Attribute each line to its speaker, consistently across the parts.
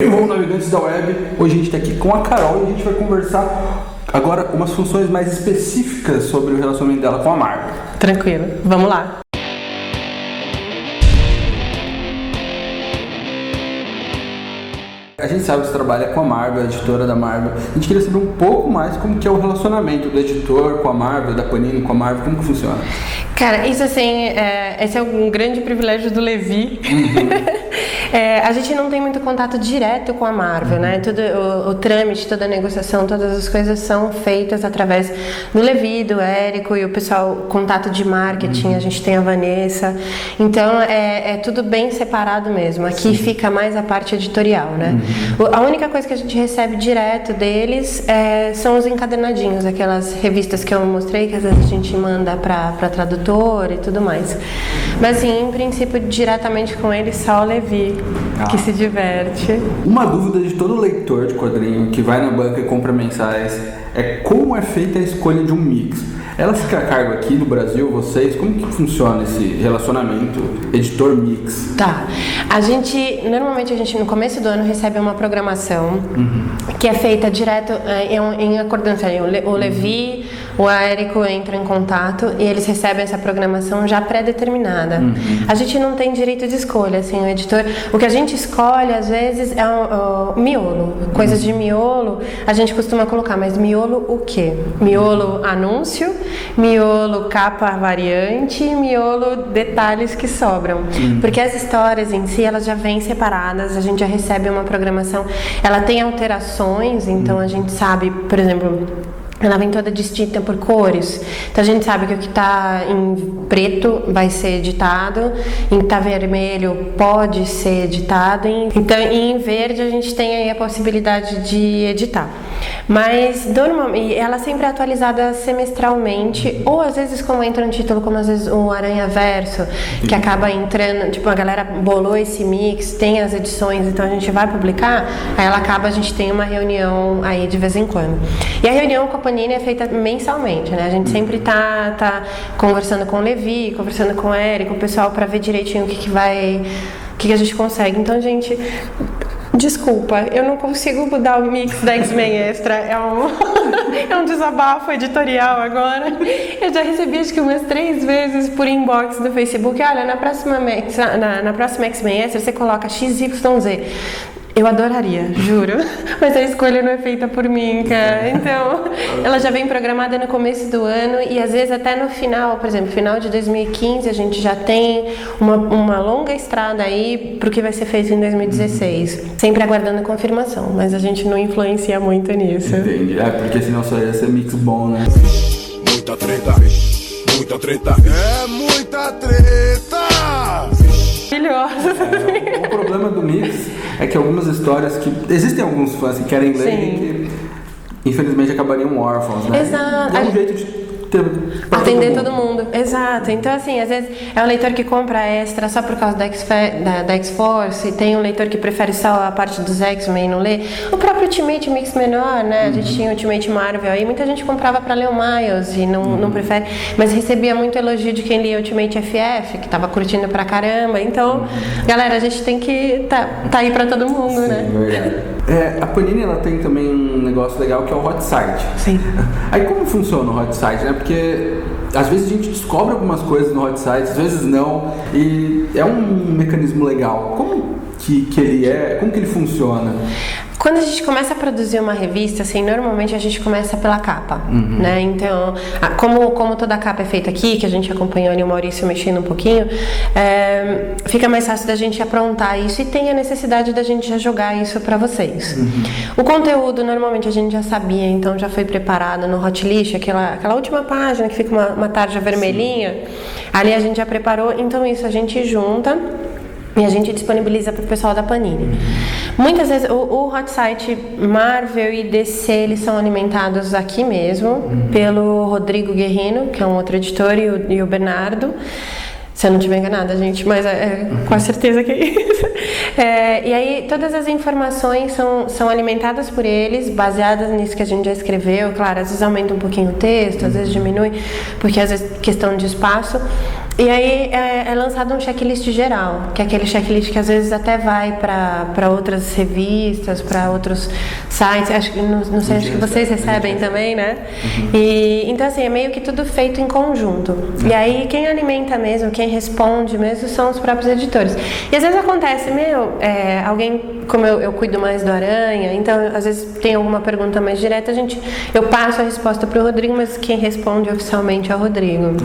Speaker 1: Bom, navegantes da web, hoje a gente está aqui com a Carol e a gente vai conversar agora umas funções mais específicas sobre o relacionamento dela com a Marvel.
Speaker 2: Tranquilo, vamos lá.
Speaker 1: A gente sabe que você trabalha com a Marvel, a editora da Marvel. A gente queria saber um pouco mais como que é o relacionamento do editor com a Marvel, da Panini com a Marvel, como que funciona?
Speaker 2: Cara, isso assim, esse é um grande privilégio do Levi. A gente não tem muito contato direto com a Marvel, né? Tudo, o trâmite, toda a negociação, todas as coisas são feitas através do Levi, do Érico e o pessoal, contato de marketing, a gente tem a Vanessa. Então, é tudo bem separado mesmo. Aqui fica mais a parte editorial, né? A única coisa que a gente recebe direto deles são os encadernadinhos, aquelas revistas que eu mostrei, que às vezes a gente manda para tradutor e tudo mais. Mas assim, em princípio, diretamente com eles, só o Levi, que se diverte.
Speaker 1: Uma dúvida de todo leitor de quadrinho que vai na banca e compra mensais é como é feita a escolha de um mix. Ela fica a cargo aqui no Brasil, vocês, como que funciona esse relacionamento editor-mix?
Speaker 2: Tá, normalmente a gente no começo do ano recebe uma programação que é feita direto em acordância. O Levi, o Érico entram em contato e eles recebem essa programação já pré-determinada. A gente não tem direito de escolha, assim, o editor, o que a gente escolhe às vezes é o miolo, coisas de miolo, a gente costuma colocar, mas miolo o quê? Miolo anúncio, miolo capa variante, miolo detalhes que sobram. Porque as histórias em si, elas já vêm separadas, a gente já recebe uma programação, ela tem alterações, então a gente sabe, por exemplo, ela vem toda distinta por cores. Então a gente sabe que o que está em preto vai ser editado, em que está vermelho pode ser editado, então em verde a gente tem aí a possibilidade de editar. Mas normalmente ela sempre é atualizada semestralmente, ou às vezes como entra no título, como às vezes o Aranha Verso, que acaba entrando, tipo, a galera bolou esse mix, tem as edições, então a gente vai publicar, aí a gente tem uma reunião aí de vez em quando. E a reunião com a Panini é feita mensalmente, né? A gente sempre tá conversando com o Levi, conversando com o Érico, o pessoal, para ver direitinho o que a gente consegue. Então, gente, desculpa, eu não consigo mudar o mix da X-Men Extra, é um desabafo editorial agora. Eu já recebi acho que umas 3 vezes por inbox do Facebook, olha, na próxima X-Men Extra você coloca XYZ. Eu adoraria, juro, mas a escolha não é feita por mim, cara. Então, ela já vem programada no começo do ano e às vezes até no final, por exemplo, final de 2015, a gente já tem uma longa estrada aí pro que vai ser feito em 2016. Sempre aguardando confirmação, mas a gente não influencia muito nisso.
Speaker 1: Entendi, porque senão só ia ser mix bom, né?
Speaker 3: Muita treta, muita treta, muita treta!
Speaker 1: O problema do mix é que algumas histórias que... Existem alguns fãs que querem ler e que infelizmente acabariam órfãos, né?
Speaker 2: Exato.
Speaker 1: É um jeito de
Speaker 2: atender todo mundo. Exato. Então, assim, às vezes é um leitor que compra extra só por causa da X-Force, tem um leitor que prefere só a parte dos X-Men e não lê. O próprio Ultimate Mix menor, né? A gente tinha o Ultimate Marvel aí, muita gente comprava pra ler o Miles e não prefere, mas recebia muito elogio de quem lia Ultimate FF, que tava curtindo pra caramba. Então, galera, a gente tem que tá aí pra todo mundo, né?
Speaker 1: Verdade. A Panini, ela tem também um negócio legal que é o Hot Site.
Speaker 2: Sim.
Speaker 1: Aí como funciona o Hot Site, né? Porque às vezes a gente descobre algumas coisas no Hot Site, às vezes não, e é um mecanismo legal. Como que ele é? Como que ele funciona?
Speaker 2: Quando a gente começa a produzir uma revista, assim, normalmente a gente começa pela capa, né? Então, como toda a capa é feita aqui, que a gente acompanhou ali o Maurício mexendo um pouquinho, fica mais fácil da gente aprontar isso e tem a necessidade da gente já jogar isso para vocês. O conteúdo, normalmente a gente já sabia, então já foi preparado no Hotlist, aquela última página que fica uma tarja vermelhinha, ali a gente já preparou, então isso a gente junta e a gente disponibiliza para o pessoal da Panini. Muitas vezes o Hot Site Marvel e DC, eles são alimentados aqui mesmo pelo Rodrigo Guerrino, que é um outro editor, e o Bernardo. Se eu não estiver enganada, gente, mas com a certeza que é isso. E aí, todas as informações são alimentadas por eles, baseadas nisso que a gente já escreveu. Claro, às vezes aumenta um pouquinho o texto, às vezes diminui, porque às vezes questão de espaço. E aí é lançado um checklist geral, que é aquele checklist que às vezes até vai para outras revistas, para outros sites, acho que não sei, acho que vocês recebem também, né? E então assim, é meio que tudo feito em conjunto. E aí quem alimenta mesmo, quem responde mesmo são os próprios editores. E às vezes acontece, alguém, como eu cuido mais do Aranha, então às vezes tem alguma pergunta mais direta, eu passo a resposta para o Rodrigo, mas quem responde oficialmente é o Rodrigo.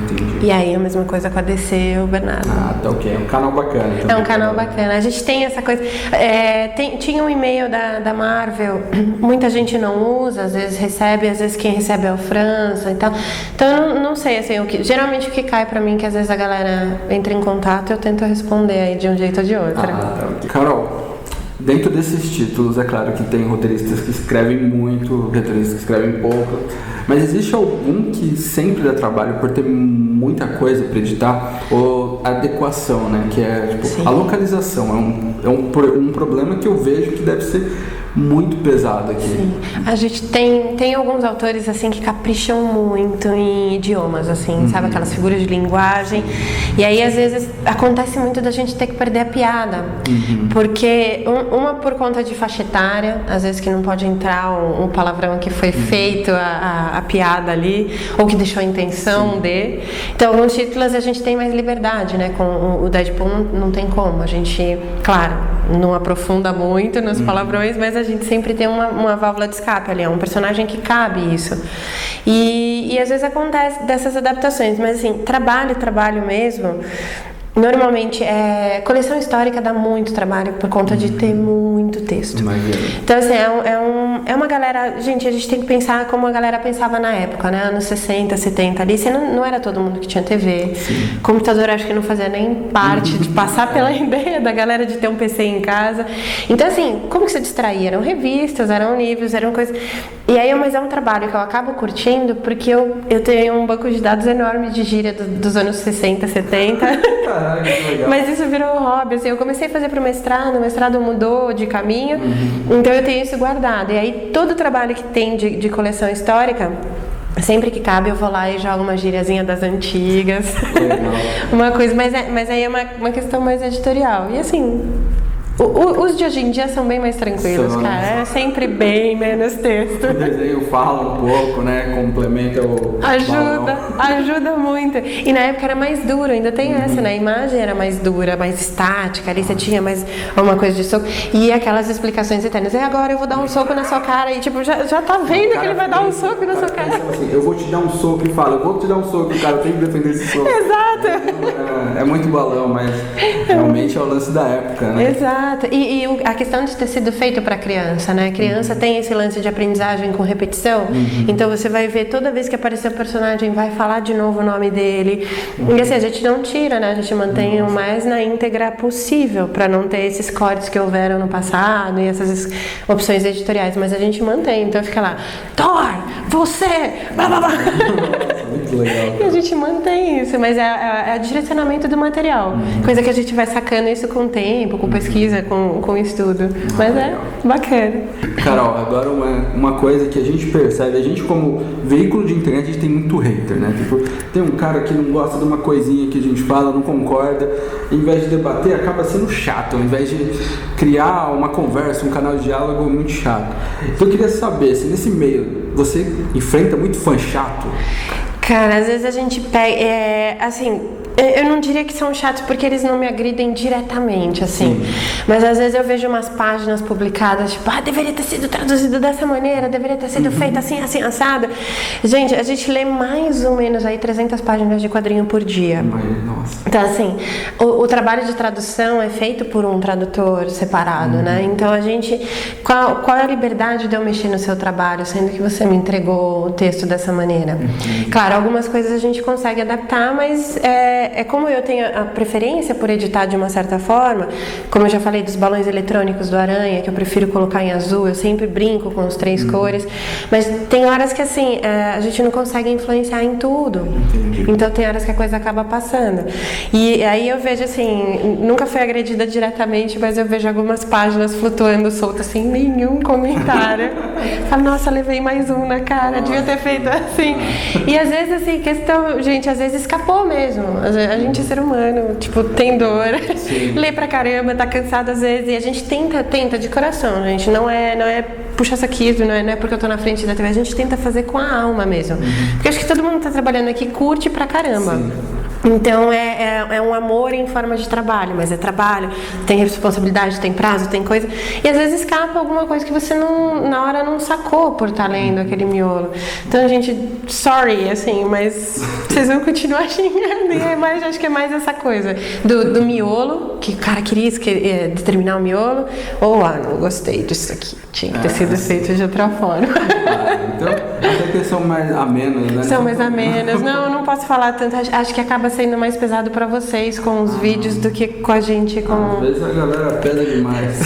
Speaker 1: Entendi.
Speaker 2: E aí a mesma coisa com a DC e o Bernardo.
Speaker 1: Tá ok. É um canal bacana.
Speaker 2: É um canal bacana. A gente tem essa coisa. Tinha um e-mail da Marvel, muita gente não usa, às vezes recebe, às vezes quem recebe é o França e tal. Então eu não sei, assim, geralmente o que cai pra mim, que às vezes a galera entra em contato, eu tento responder aí de um jeito ou de outro.
Speaker 1: Tá ok. Carol, dentro desses títulos, é claro que tem roteiristas que escrevem muito, roteiristas que escrevem pouco, mas existe algum que sempre dá trabalho por ter muita coisa para editar? Ou a adequação, né? Que é tipo, a localização. É um problema que eu vejo que deve ser muito pesado aqui.
Speaker 2: Sim. A gente tem alguns autores assim que capricham muito em idiomas, assim, sabe? Aquelas figuras de linguagem. E aí, às vezes, acontece muito da gente ter que perder a piada. Porque, uma por conta de faixa etária, às vezes que não pode entrar um palavrão que foi feito a piada ali, ou que deixou a intenção de. Então, alguns títulos a gente tem mais liberdade, né? Com o Deadpool não tem como. A gente, claro, não aprofunda muito nos palavrões, mas a gente sempre tem uma válvula de escape ali, é um personagem que cabe isso. E às vezes acontece dessas adaptações, mas assim, trabalho mesmo. Normalmente, coleção histórica dá muito trabalho por conta de ter muito texto. Então, assim, é uma galera... Gente, a gente tem que pensar como a galera pensava na época, né? Anos 60, 70 ali. Não era todo mundo que tinha TV. Sim. Computador, acho que não fazia nem parte de passar pela ideia da galera de ter um PC em casa. Então, assim, como que se distraía? Eram revistas, eram livros, eram coisas... E aí, mas é um trabalho que eu acabo curtindo porque eu tenho um banco de dados enorme de gíria dos anos 60, 70... Mas isso virou um hobby, assim, eu comecei a fazer pro mestrado, o mestrado mudou de caminho, então eu tenho isso guardado. E aí todo o trabalho que tem de coleção histórica, sempre que cabe eu vou lá e jogo uma gíriazinha das antigas. Uma coisa, mas aí é uma questão mais editorial. E assim, os de hoje em dia são bem mais tranquilos, cara. É sempre bem menos texto.
Speaker 1: O desenho fala um pouco, né? Complementa o...
Speaker 2: Ajuda muito. E na época era mais duro, ainda tem essa, né? A imagem era mais dura, mais estática. Ali você tinha mais uma coisa de soco. E aquelas explicações eternas. E agora eu vou dar um soco na sua cara. E tipo, já tá vendo que ele vai dar um soco na sua cara.
Speaker 1: Assim, eu vou te dar um soco e fala, eu vou te dar um soco, cara. Eu tenho que defender esse soco.
Speaker 2: Exato.
Speaker 1: É muito balão, mas realmente é o lance da época, né?
Speaker 2: Exato. E a questão de ter sido feito para criança, né? Criança tem esse lance de aprendizagem com repetição. Então você vai ver toda vez que aparecer o personagem, vai falar de novo o nome dele. E assim, a gente não tira, né? A gente mantém o mais na íntegra possível para não ter esses cortes que houveram no passado e essas opções editoriais. Mas a gente mantém. Então fica lá, Thor, você, blá blá blá.
Speaker 1: Muito legal.
Speaker 2: E a gente mantém isso, mas é o direcionamento do material. Coisa que a gente vai sacando isso com o tempo, com pesquisa, com estudo. Mas é bacana.
Speaker 1: Carol, agora uma coisa que a gente percebe, a gente como veículo de internet, a gente tem muito hater, né? Tipo, tem um cara que não gosta de uma coisinha que a gente fala, não concorda, em vez de debater, acaba sendo chato, ao invés de criar uma conversa, um canal de diálogo muito chato. Então eu queria saber, se nesse meio você enfrenta muito fã chato?
Speaker 2: Cara, às vezes a gente pega, assim, eu não diria que são chatos porque eles não me agridem diretamente, assim. Mas às vezes eu vejo umas páginas publicadas, tipo, deveria ter sido traduzido dessa maneira, deveria ter sido feito assim, assim, assado. Gente, a gente lê mais ou menos aí 300 páginas de quadrinho por dia.
Speaker 1: Nossa.
Speaker 2: Então, assim, o trabalho de tradução é feito por um tradutor separado, né? Então a gente... Qual é a liberdade de eu mexer no seu trabalho, sendo que você me entregou o texto dessa maneira? Claro, algumas coisas a gente consegue adaptar, mas como eu tenho a preferência por editar de uma certa forma, como eu já falei dos balões eletrônicos do Aranha, que eu prefiro colocar em azul, eu sempre brinco com as 3 cores, mas tem horas que assim, a gente não consegue influenciar em tudo. Então tem horas que a coisa acaba passando. E aí eu vejo assim, nunca fui agredida diretamente, mas eu vejo algumas páginas flutuando soltas sem nenhum comentário. Falo, nossa, levei mais um na cara, devia ter feito assim. E às vezes assim, gente, às vezes escapou mesmo. A gente é ser humano, tipo, tem dor, lê pra caramba, tá cansado às vezes, e a gente tenta de coração, gente, não é puxa-saquismo, não é porque eu tô na frente da TV, a gente tenta fazer com a alma mesmo. Porque acho que todo mundo tá trabalhando aqui curte pra caramba. Sim. Então é um amor em forma de trabalho, mas é trabalho, tem responsabilidade, tem prazo, tem coisa. E às vezes escapa alguma coisa que você na hora não sacou por estar lendo aquele miolo. Então, gente, sorry, assim, mas vocês vão continuar xingando. Mas acho que é mais essa coisa do miolo, que o cara queria determinar o miolo, ou não gostei disso aqui. Tinha que ter sido feito de outra forma.
Speaker 1: Então, até que são mais amenas, né?
Speaker 2: São mais amenas. Não, eu não posso falar tanto. Acho que acaba sendo mais pesado pra vocês com os vídeos do que com a gente.
Speaker 1: Às vezes a galera pesa demais.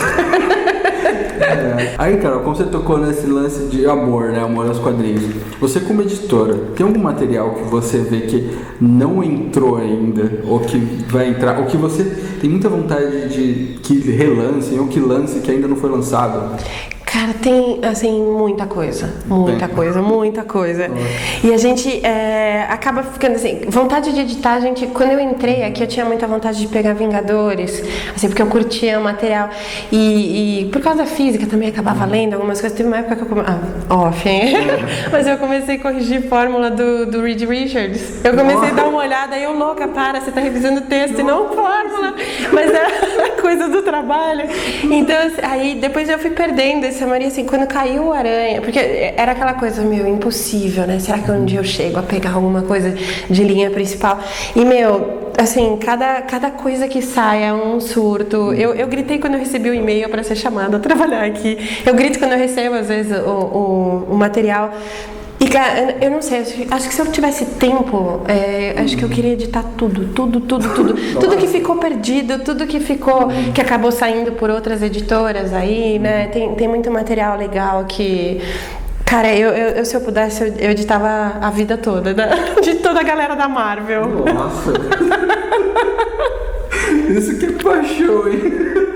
Speaker 1: Aí, Carol, como você tocou nesse lance de amor, né? Amor aos quadrinhos. Você, como editora, tem algum material que você vê que não entrou ainda, ou que vai entrar, ou que você tem muita vontade de que relancem, ou que lance que ainda não foi lançado?
Speaker 2: Cara, tem, assim, muita coisa. E a gente acaba ficando assim, vontade de editar, quando eu entrei aqui, eu tinha muita vontade de pegar Vingadores, assim, porque eu curtia o material. E por causa da física também acabava lendo algumas coisas. Teve uma época que mas eu comecei a corrigir fórmula do Reed Richards. Eu comecei a dar uma olhada, aí eu louca, você tá revisando o texto e não fórmula. Mas era coisa do trabalho. Então, aí depois eu fui perdendo esse Maria, assim, quando caiu o Aranha, porque era aquela coisa, impossível, né? Será que um dia eu chego a pegar alguma coisa de linha principal? E, assim, cada coisa que sai é um surto. Eu gritei quando eu recebi o e-mail para ser chamada a trabalhar aqui. Eu grito quando eu recebo, às vezes, o material. E, cara, eu não sei, acho que se eu tivesse tempo, acho que eu queria editar tudo. Tudo que ficou perdido, tudo que acabou saindo por outras editoras aí, né? Tem muito material legal que... Cara, eu se eu pudesse, eu editava a vida toda, de toda a galera da Marvel.
Speaker 1: Nossa! Isso que é paixão, hein?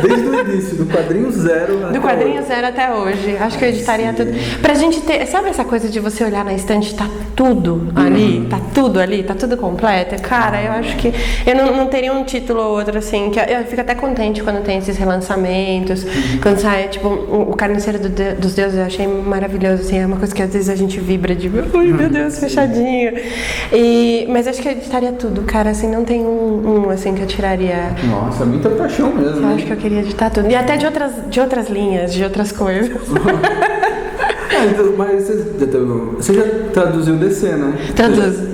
Speaker 1: Desde o início, do quadrinho zero
Speaker 2: do quadrinho zero até hoje. Acho que eu editaria tudo. Pra gente ter, sabe essa coisa de você olhar na estante, tá tudo ali, tá tudo completo? Cara, eu acho que eu não teria um título ou outro assim, que eu fico até contente quando tem esses relançamentos, quando sai, tipo, o Carniceiro dos Deuses, eu achei maravilhoso, assim, é uma coisa que às vezes a gente vibra de, ai meu Deus, fechadinho. Mas acho que eu editaria tudo, cara, assim, não tem um assim que eu tiraria.
Speaker 1: Nossa, muita paixão mesmo.
Speaker 2: Eu acho que eu queria editar tudo. E até de outras linhas, de outras coisas.
Speaker 1: Mas você já traduziu DC, né?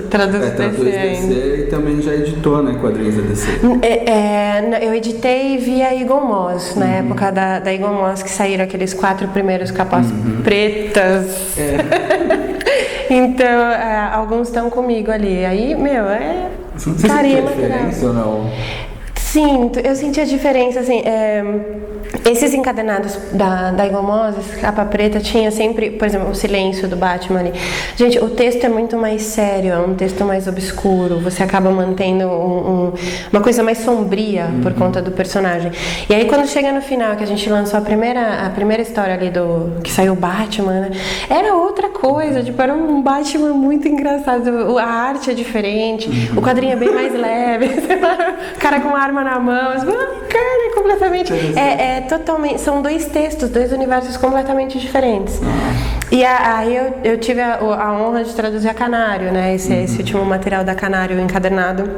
Speaker 2: Traduz
Speaker 1: DC ainda. E também já editou, né, quadrinhos da DC.
Speaker 2: Eu editei via Eagle Moss, na época da Eagle Moss, que saíram aqueles 4 primeiros capas pretas. Então, alguns estão comigo ali. Aí,
Speaker 1: Você sentiu a diferença ou não?
Speaker 2: Sinto, eu senti a diferença, assim, esses encadenados da Eagle Moss, capa preta, tinha sempre, por exemplo, o silêncio do Batman ali. Gente, o texto é muito mais sério, é um texto mais obscuro, você acaba mantendo uma coisa mais sombria por conta do personagem. E aí quando chega no final, que a gente lançou a primeira história ali que saiu o Batman, né, era outra coisa, tipo, era um Batman muito engraçado, a arte é diferente, o quadrinho é bem mais leve, o cara com arma na mão, cara, é completamente totalmente, são 2 textos, 2 universos completamente diferentes. E aí eu tive a honra de traduzir a Canário, né, esse último material da Canário encadernado.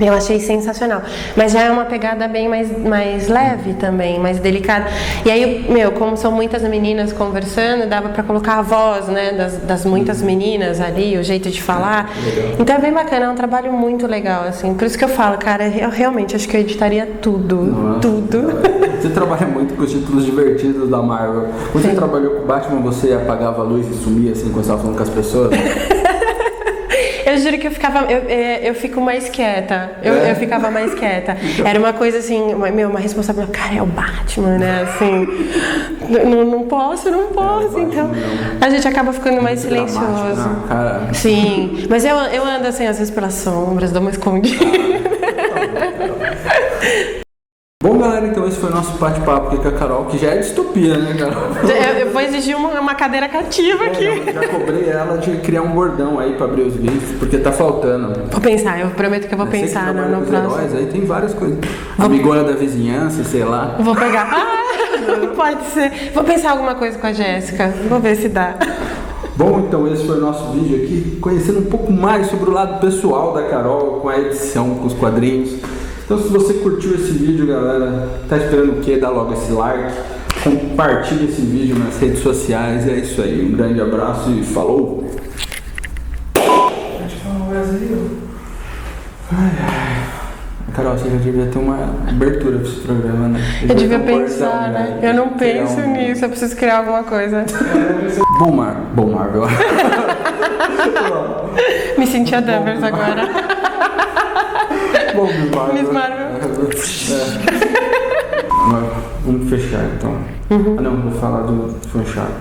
Speaker 2: Eu achei sensacional, mas já é uma pegada bem mais leve também, mais delicada. E aí, como são muitas meninas conversando, dava pra colocar a voz, né, das muitas meninas ali, o jeito de falar. Então é bem bacana, é um trabalho muito legal, assim. Por isso que eu falo, cara, eu realmente acho que eu editaria tudo.
Speaker 1: Você trabalha muito com os títulos divertidos da Marvel. Quando você trabalhou com o Batman, você apagava a luz e sumia, assim, quando você estava falando com as pessoas?
Speaker 2: Eu juro que eu fico mais quieta. Eu ficava mais quieta. Era uma coisa assim, uma responsabilidade. Cara, é o Batman, né? Assim, não posso. Então, a gente acaba ficando mais silencioso. Sim, mas eu ando assim, às vezes pelas sombras, dou uma escondida.
Speaker 1: Bom, galera, galera, então esse foi o nosso bate-papo aqui com a Carol, que já é distopia, né, Carol?
Speaker 2: Eu vou exigir uma cadeira cativa aqui.
Speaker 1: Já cobrei ela de criar um bordão aí pra abrir os vídeos, porque tá faltando.
Speaker 2: Vou pensar, eu prometo que eu vou
Speaker 1: Você
Speaker 2: pensar
Speaker 1: que trabalha
Speaker 2: no
Speaker 1: com os
Speaker 2: próximo.
Speaker 1: heróis, aí tem várias coisas. Amigona da vizinhança, sei lá.
Speaker 2: Vou pegar. Pode ser. Vou pensar alguma coisa com a Jéssica. Vou ver se dá.
Speaker 1: Bom, então esse foi o nosso vídeo aqui, conhecendo um pouco mais sobre o lado pessoal da Carol, com a edição, com os quadrinhos. Então se você curtiu esse vídeo, galera, tá esperando o quê? Dá logo esse like, compartilha esse vídeo nas redes sociais, e é isso aí. Um grande abraço e falou! Carol, você já devia ter uma abertura para esse programa, né?
Speaker 2: Eu devia pensar, né? Eu não penso nisso, eu preciso criar alguma coisa.
Speaker 1: Bom Marvel.
Speaker 2: Me senti a Danvers agora.
Speaker 1: Bom Marvel.
Speaker 2: Miss Marvel.
Speaker 1: Vamos fechar então. Ah não, vou falar do Fanchado.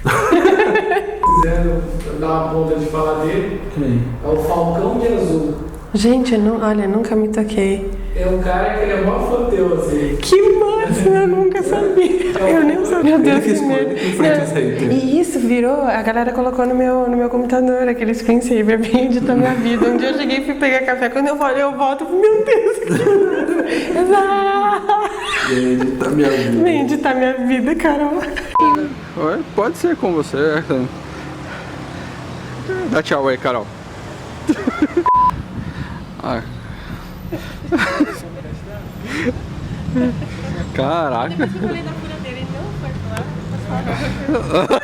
Speaker 4: Quiseram dar uma ponta de falar dele,
Speaker 1: Quem?
Speaker 4: é o Falcão de Azul.
Speaker 2: Gente, olha, nunca me toquei.
Speaker 4: É um cara que ele é mó fodeu, assim.
Speaker 2: Que massa, eu nunca sabia. Eu nem sabia. Meu Deus,
Speaker 1: que
Speaker 2: que medo.
Speaker 1: escolha, que foi isso aí?
Speaker 2: E isso virou, a galera colocou no meu computador, aquele screensaver bem editou minha vida. Um dia eu cheguei e fui pegar café, quando eu olhei, eu volto, meu Deus, que exato.
Speaker 1: Editar minha vida.
Speaker 2: Vem editar minha vida, Carol.
Speaker 1: Pode ser com você. Dá tchau aí, Carol. Ah. Caraca.
Speaker 2: Depois que eu falei da furadeira, ele não foi falar.